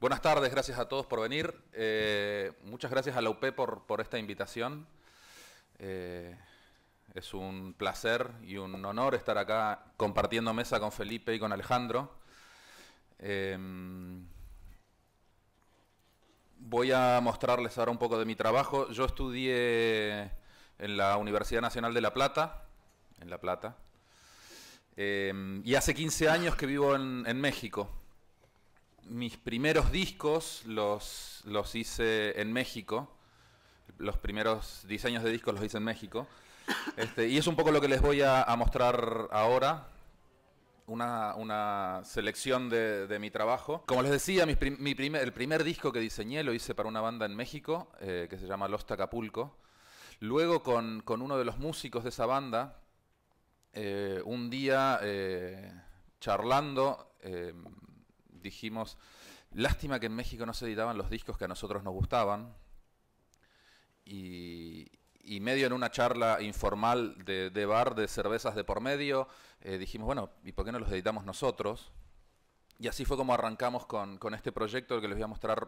Buenas tardes, gracias a todos por venir. Muchas gracias a la UP por esta invitación. Es un placer y un honor estar acá compartiendo mesa con Felipe y con Alejandro. Voy a mostrarles ahora un poco de mi trabajo. Yo estudié en la Universidad Nacional de La Plata, y hace 15 años que vivo en México. Mis primeros discos los hice en México. Los primeros diseños de discos los hice en México. Y es un poco lo que les voy a mostrar ahora. Una selección de mi trabajo. Como les decía, el primer disco que diseñé lo hice para una banda en México, que se llama Los Acapulco. Luego con uno de los músicos de esa banda, un día charlando, dijimos, lástima que en México no se editaban los discos que a nosotros nos gustaban. Y medio en una charla informal de bar, de cervezas de por medio, dijimos, bueno, ¿y por qué no los editamos nosotros? Y así fue como arrancamos con este proyecto, que les voy a mostrar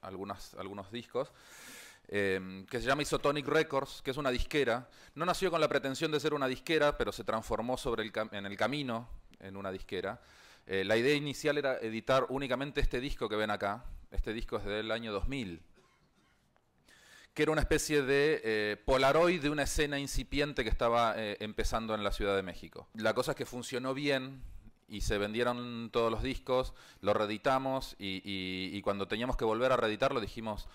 algunos discos, que se llama Isotonic Records, que es una disquera. No nació con la pretensión de ser una disquera, pero se transformó en el camino en una disquera. La idea inicial era editar únicamente este disco que ven acá. Este disco es del año 2000. Que era una especie de Polaroid de una escena incipiente que estaba empezando en la Ciudad de México. La cosa es que funcionó bien y se vendieron todos los discos, lo reeditamos y cuando teníamos que volver a reeditarlo dijimos,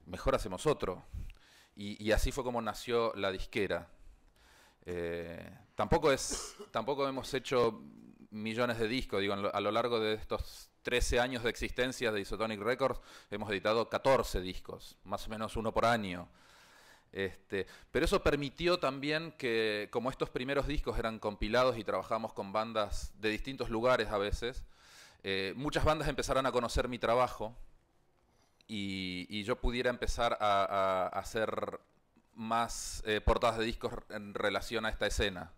mejor hacemos otro. Y así fue como nació la disquera. Tampoco hemos hecho millones de discos, digo, a lo largo de estos 13 años de existencia de Isotonic Records hemos editado 14 discos, más o menos uno por año. Pero eso permitió también que, como estos primeros discos eran compilados y trabajamos con bandas de distintos lugares a veces, muchas bandas empezaron a conocer mi trabajo y yo pudiera empezar a hacer más portadas de discos en relación a esta escena.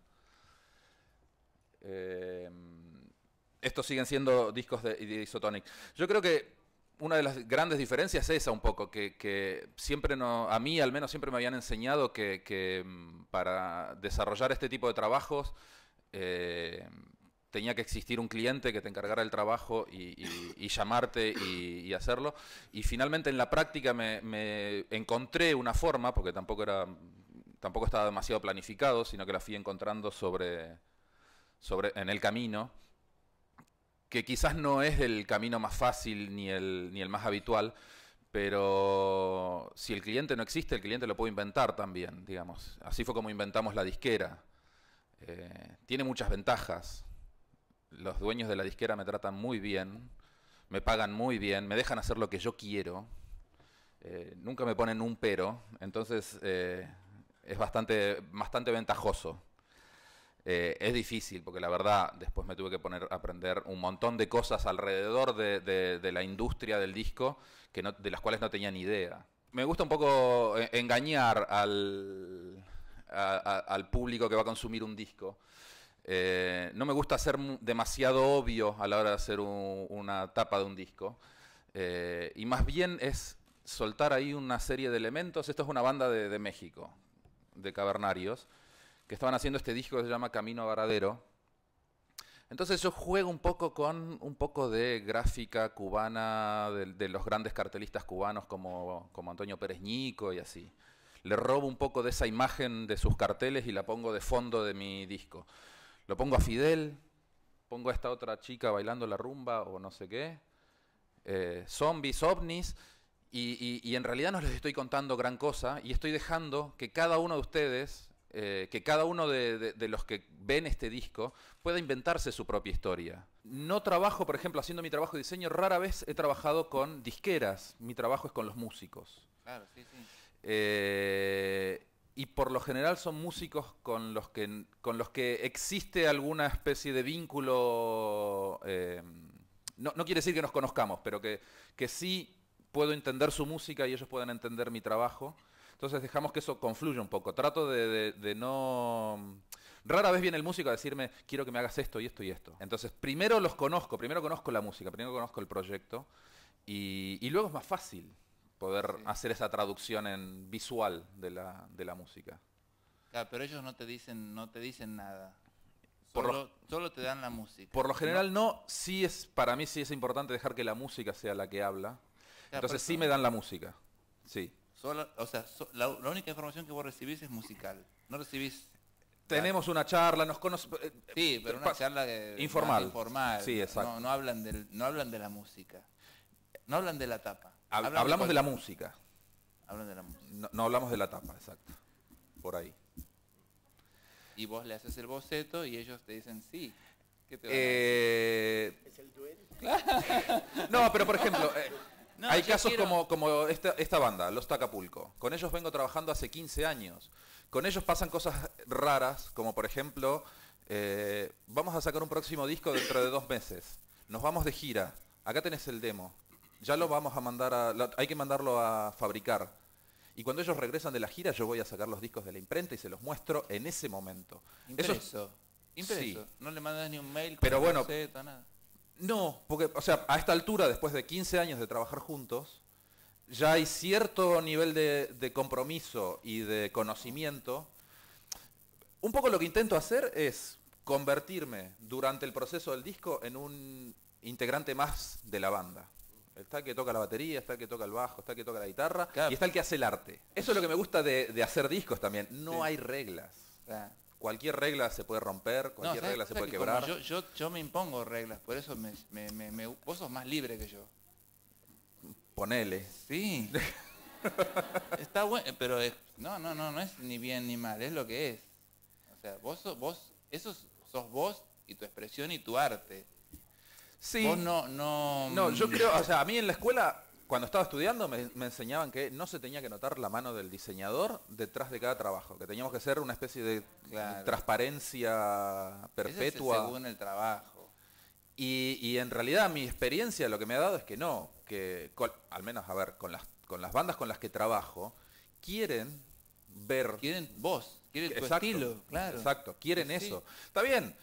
Estos siguen siendo discos de Isotonic. Yo creo que una de las grandes diferencias es esa un poco, que siempre a mí al menos siempre me habían enseñado que para desarrollar este tipo de trabajos tenía que existir un cliente que te encargara el trabajo y llamarte y hacerlo. Y finalmente en la práctica me encontré una forma, porque tampoco estaba demasiado planificado, sino que la fui encontrando en el camino, que quizás no es el camino más fácil ni el más habitual, pero si el cliente no existe, el cliente lo puede inventar también, digamos. Así fue como inventamos la disquera. Tiene muchas ventajas. Los dueños de la disquera me tratan muy bien, me pagan muy bien, me dejan hacer lo que yo quiero, nunca me ponen un pero, entonces es bastante ventajoso. Es difícil, porque la verdad después me tuve que poner a aprender un montón de cosas alrededor de la industria del disco de las cuales no tenía ni idea. Me gusta un poco engañar al público que va a consumir un disco. No me gusta ser demasiado obvio a la hora de hacer una tapa de un disco. Y más bien es soltar ahí una serie de elementos. Esto es una banda de México, de cavernarios, que estaban haciendo este disco que se llama Camino a Varadero. Entonces yo juego un poco con un poco de gráfica cubana, de los grandes cartelistas cubanos como Antonio Pérez Ñico y así. Le robo un poco de esa imagen de sus carteles y la pongo de fondo de mi disco. Lo pongo a Fidel, pongo a esta otra chica bailando la rumba o no sé qué, zombies, ovnis, y en realidad no les estoy contando gran cosa y estoy dejando que cada uno de ustedes, que cada uno de los que ven este disco pueda inventarse su propia historia. No trabajo, por ejemplo, haciendo mi trabajo de diseño, rara vez he trabajado con disqueras, mi trabajo es con los músicos. Claro, sí, sí. Y por lo general son músicos con los que existe alguna especie de vínculo, no quiere decir que nos conozcamos, pero que sí puedo entender su música y ellos pueden entender mi trabajo. Entonces dejamos que eso confluya un poco. Trato de no Rara vez viene el músico a decirme, quiero que me hagas esto y esto y esto. Entonces, primero los conozco, primero conozco la música, primero conozco el proyecto y luego es más fácil poder hacer esa traducción en visual de la música. Claro, pero ellos no te dicen nada. Por Solo te dan la música. Por lo general no, sí es, para mí sí es importante dejar que la música sea la que habla. Entonces sí me dan la música, sí. O sea, la única información que vos recibís es musical. No recibís... Tenemos una charla, nos conocemos... Sí, pero una charla informal. Informal. Sí, exacto. No hablan de la música. No hablan de la tapa. Hablamos de la música. Hablan de la música. No hablamos de la tapa, exacto. Por ahí. Y vos le haces el boceto y ellos te dicen sí. ¿Qué te van a decir? ¿Es el duende? No, pero por ejemplo, No, hay yo casos quiero- como esta banda, Los Tacapulco. Con ellos vengo trabajando hace 15 años. Con ellos pasan cosas raras, como por ejemplo, vamos a sacar un próximo disco dentro de 2 meses. Nos vamos de gira. Acá tenés el demo. Ya lo vamos a mandar hay que mandarlo a fabricar. Y cuando ellos regresan de la gira, yo voy a sacar los discos de la imprenta y se los muestro en ese momento. Impreso. Impreso. Sí. No le mandas ni un mail con Pero el bueno, boceto, nada. No, porque, o sea, a esta altura, después de 15 años de trabajar juntos, ya hay cierto nivel de compromiso y de conocimiento. Un poco lo que intento hacer es convertirme durante el proceso del disco en un integrante más de la banda. Está el que toca la batería, está el que toca el bajo, está el que toca la guitarra, Claro. y está el que hace el arte. Eso es lo que me gusta de hacer discos también. No Sí. hay reglas. Claro. Cualquier regla se puede romper, cualquier ¿sabes regla se qué? puede Que como quebrar. yo me impongo reglas, por eso vos sos más libre que yo. Ponele. Sí. Está bueno, pero no es ni bien ni mal, es lo que es. O sea, eso sos vos y tu expresión y tu arte. Sí. Vos no... No, yo creo, o sea, a mí en la escuela, cuando estaba estudiando, me enseñaban que no se tenía que notar la mano del diseñador detrás de cada trabajo, que teníamos que ser una especie de Claro. transparencia Eso es perpetua. según el trabajo. Y en realidad mi experiencia lo que me ha dado es que no, que al menos, a ver, con las bandas con las que trabajo, quieren ver... Quieren vos, quieren tu Exacto, estilo, claro. exacto, quieren Sí. eso. Está bien,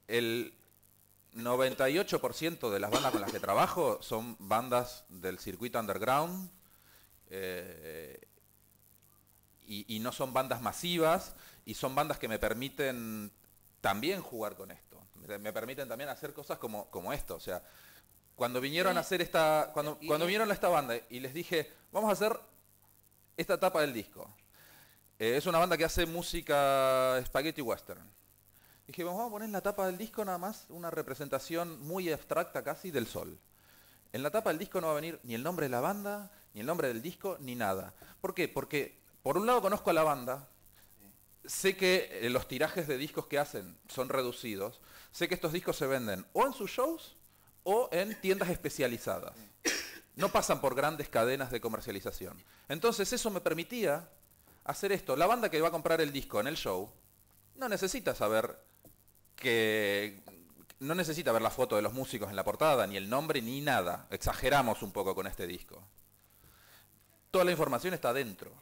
el 98% de las bandas con las que trabajo son bandas del circuito underground y no son bandas masivas y son bandas que me permiten también jugar con esto. Me permiten también hacer cosas como esto. O sea, cuando vinieron a hacer cuando vinieron a esta banda y les dije, vamos a hacer esta etapa del disco. Es una banda que hace música spaghetti western. Dije, vamos a poner en la tapa del disco nada más una representación muy abstracta casi del sol. En la tapa del disco no va a venir ni el nombre de la banda, ni el nombre del disco, ni nada. ¿Por qué? Porque por un lado conozco a la banda, sé que los tirajes de discos que hacen son reducidos, sé que estos discos se venden o en sus shows o en tiendas especializadas. No pasan por grandes cadenas de comercialización. Entonces eso me permitía hacer esto. La banda que va a comprar el disco en el show no necesita saber no necesita ver la foto de los músicos en la portada, ni el nombre, ni nada. Exageramos un poco con este disco. Toda la información está dentro.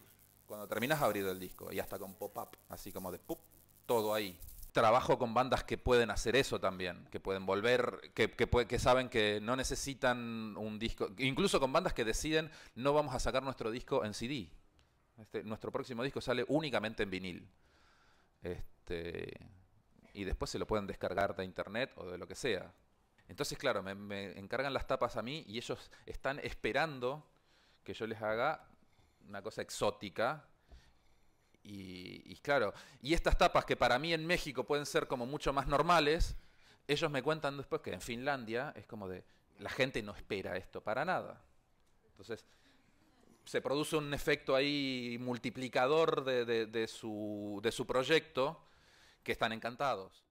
Cuando terminas de abrir el disco, y hasta con pop-up, así como de ¡pup! Todo ahí. Trabajo con bandas que pueden hacer eso también, que pueden volver, que saben que no necesitan un disco, incluso con bandas que deciden no vamos a sacar nuestro disco en CD. Nuestro próximo disco sale únicamente en vinil. Y después se lo pueden descargar de internet o de lo que sea. Entonces, claro, me encargan las tapas a mí y ellos están esperando que yo les haga una cosa exótica. Y claro, y estas tapas que para mí en México pueden ser como mucho más normales, ellos me cuentan después que en Finlandia es como de, la gente no espera esto para nada. Entonces, se produce un efecto ahí multiplicador de su proyecto, que están encantados.